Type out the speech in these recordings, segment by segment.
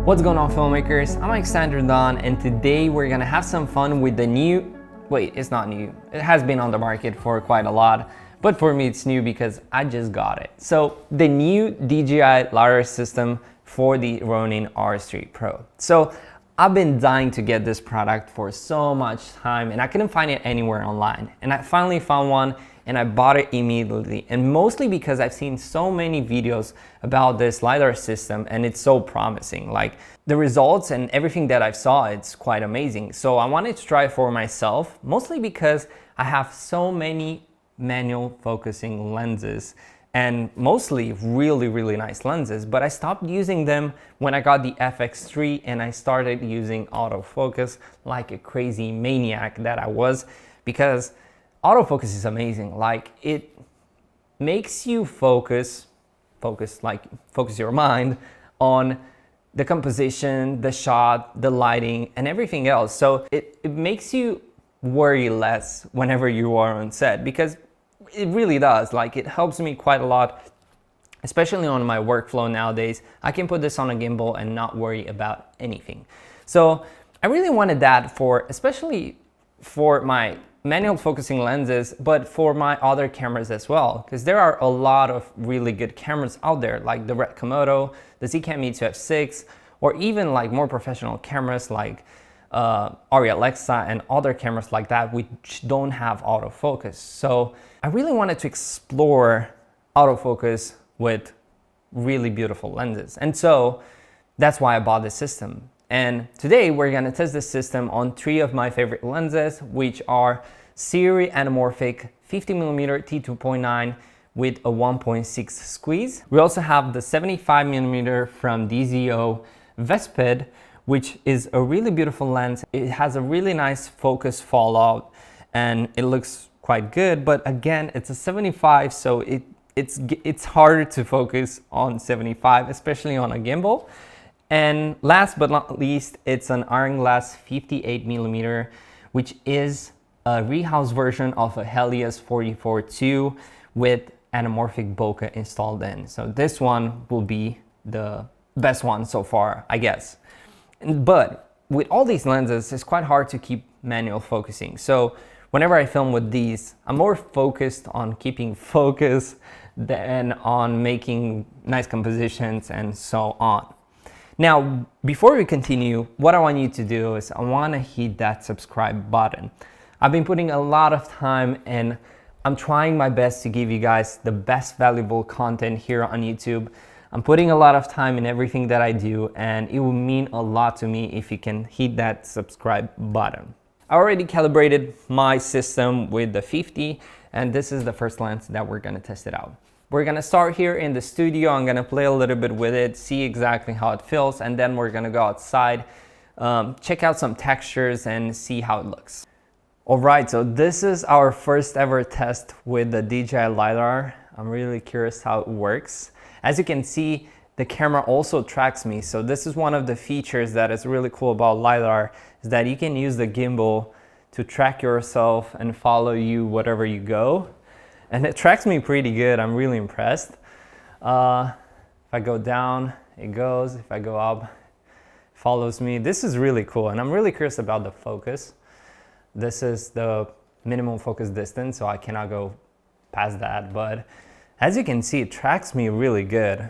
What's going on, filmmakers? I'm Alexandru, and today we're gonna have some fun with the new, wait, it's not new. It has been on the market for quite a lot, but for me it's new because I just got it. So the new DJI Lidar system for the Ronin R3 Pro. So I've been dying to get this product for so much time and I couldn't find it anywhere online. And I finally found one and I bought it immediately, and mostly because I've seen so many videos about this LiDAR system and it's so promising. Like the results and everything that I saw, it's quite amazing. So I wanted to try it for myself, mostly because I have so many manual focusing lenses and mostly really nice lenses, but I stopped using them when I got the FX3 and I started using autofocus like a crazy maniac that I was, because autofocus is amazing. Like it makes you focus your mind on the composition, the shot, the lighting, and everything else. So it makes you worry less whenever you are on set, because it really does. Like it helps me quite a lot, especially on my workflow nowadays. I can put this on a gimbal and not worry about anything. So I really wanted that especially for my manual focusing lenses, but for my other cameras as well, because there are a lot of really good cameras out there, like the Red Komodo, the Zcam E2F6, or even like more professional cameras like Arri Alexa and other cameras like that, which don't have autofocus. So I really wanted to explore autofocus with really beautiful lenses, and so that's why I bought this system. And today we're gonna test this system on 3 of my favorite lenses, which are Sirui Anamorphic 50mm t2.9 with a 1.6 squeeze. We also have the 75mm from DZO Vespid, which is a really beautiful lens. It has a really nice focus fallout and it looks quite good, but again, it's a 75, so it's harder to focus on 75, especially on a gimbal. And last but not least, it's an Ironglass 58mm, which is a rehouse version of a Helios 44-2 with anamorphic bokeh installed in. So this one will be the best one so far, I guess. But with all these lenses, it's quite hard to keep manual focusing. So whenever I film with these, I'm more focused on keeping focus than on making nice compositions and so on. Now, before we continue, what I want you to do is I want to hit that subscribe button. I've been putting a lot of time and I'm trying my best to give you guys the best valuable content here on YouTube. I'm putting a lot of time in everything that I do, and it will mean a lot to me if you can hit that subscribe button. I already calibrated my system with the 50, and this is the first lens that we're going to test it out. We're gonna start here in the studio. I'm gonna play a little bit with it, see exactly how it feels, and then we're gonna go outside, check out some textures and see how it looks. All right, so this is our first ever test with the DJI Lidar. I'm really curious how it works. As you can see, the camera also tracks me. So this is one of the features that is really cool about Lidar, is that you can use the gimbal to track yourself and follow you wherever you go. And it tracks me pretty good. I'm really impressed. If I go down, it goes. If I go up, it follows me. This is really cool. And I'm really curious about the focus. This is the minimum focus distance, so I cannot go past that. But as you can see, it tracks me really good.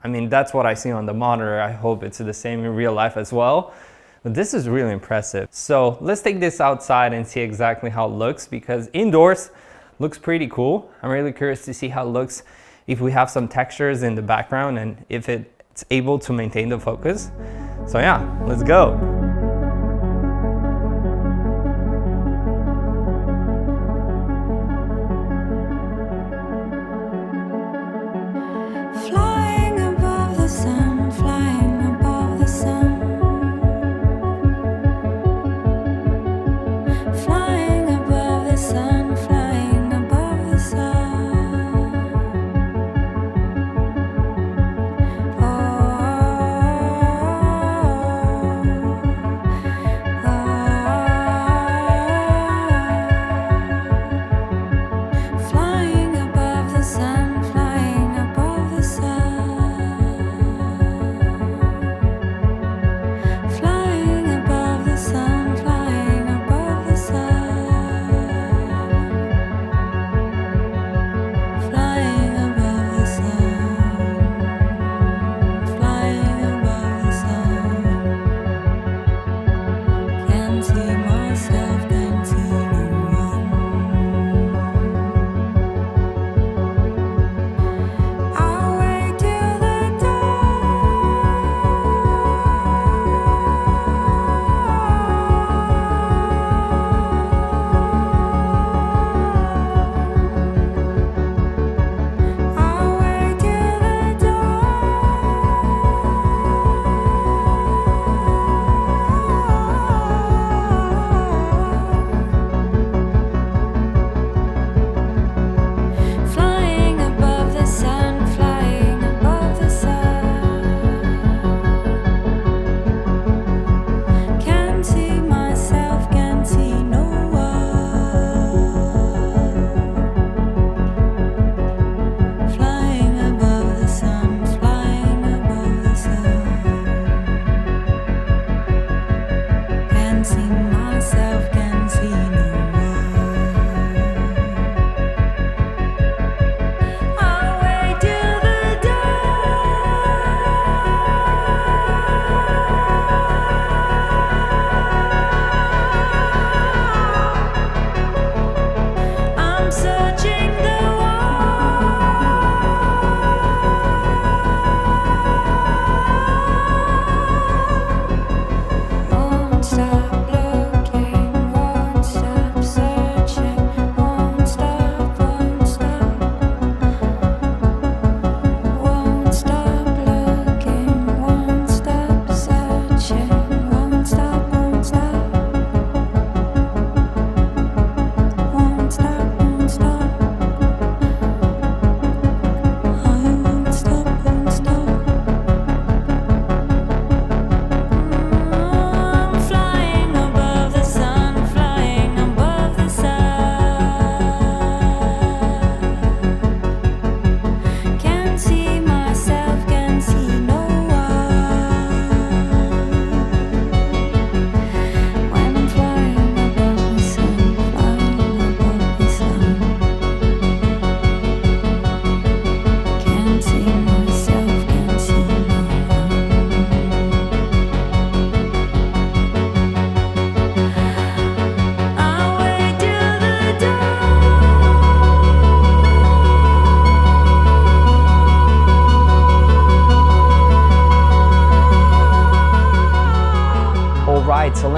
I mean, that's what I see on the monitor. I hope it's the same in real life as well. But this is really impressive. So let's take this outside and see exactly how it looks, because indoors, looks pretty cool. I'm really curious to see how it looks if we have some textures in the background and if it's able to maintain the focus. So yeah, let's go. Flying above the sun, flying above the sun. Flying above the sun, flying above the sun. Oh.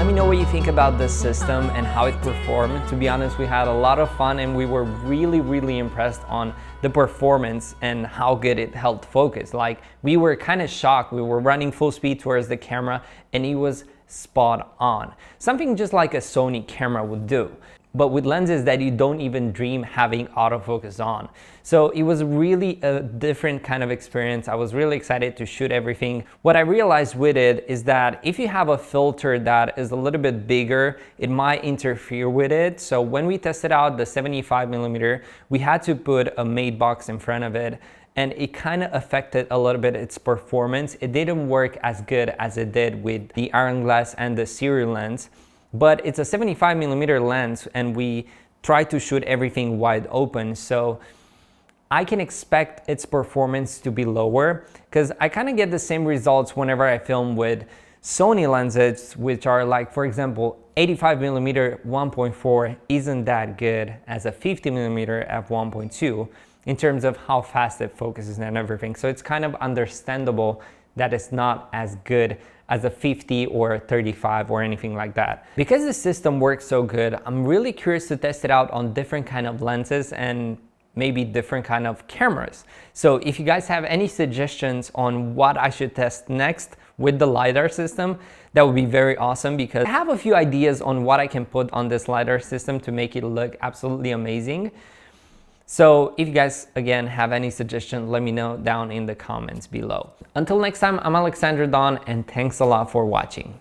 let me know what you think about this system and how it performed. To be honest, we had a lot of fun and we were really impressed on the performance and how good it held focus. Like, we were kind of shocked. We were running full speed towards the camera and it was spot on. Something just like a Sony camera would do, but with lenses that you don't even dream having autofocus on. So it was really a different kind of experience. I was really excited to shoot everything. What I realized with it is that if you have a filter that is a little bit bigger, it might interfere with it. So when we tested out the 75mm, we had to put a matte box in front of it, and it kind of affected a little bit its performance. It didn't work as good as it did with the Ironglass and the Sirui lens. But it's a 75mm lens and we try to shoot everything wide open, so I can expect its performance to be lower because I kind of get the same results whenever I film with Sony lenses, which are like, for example, 85mm f1.4 isn't that good as a 50mm f1.2 in terms of how fast it focuses and everything. So it's kind of understandable that it's not as good as a 50 or a 35 or anything like that. Because the system works so good, I'm really curious to test it out on different kind of lenses and maybe different kind of cameras. So if you guys have any suggestions on what I should test next with the LiDAR system, that would be very awesome, because I have a few ideas on what I can put on this LiDAR system to make it look absolutely amazing. So if you guys, again, have any suggestions, let me know down in the comments below. Until next time, I'm Alexandru, and thanks a lot for watching.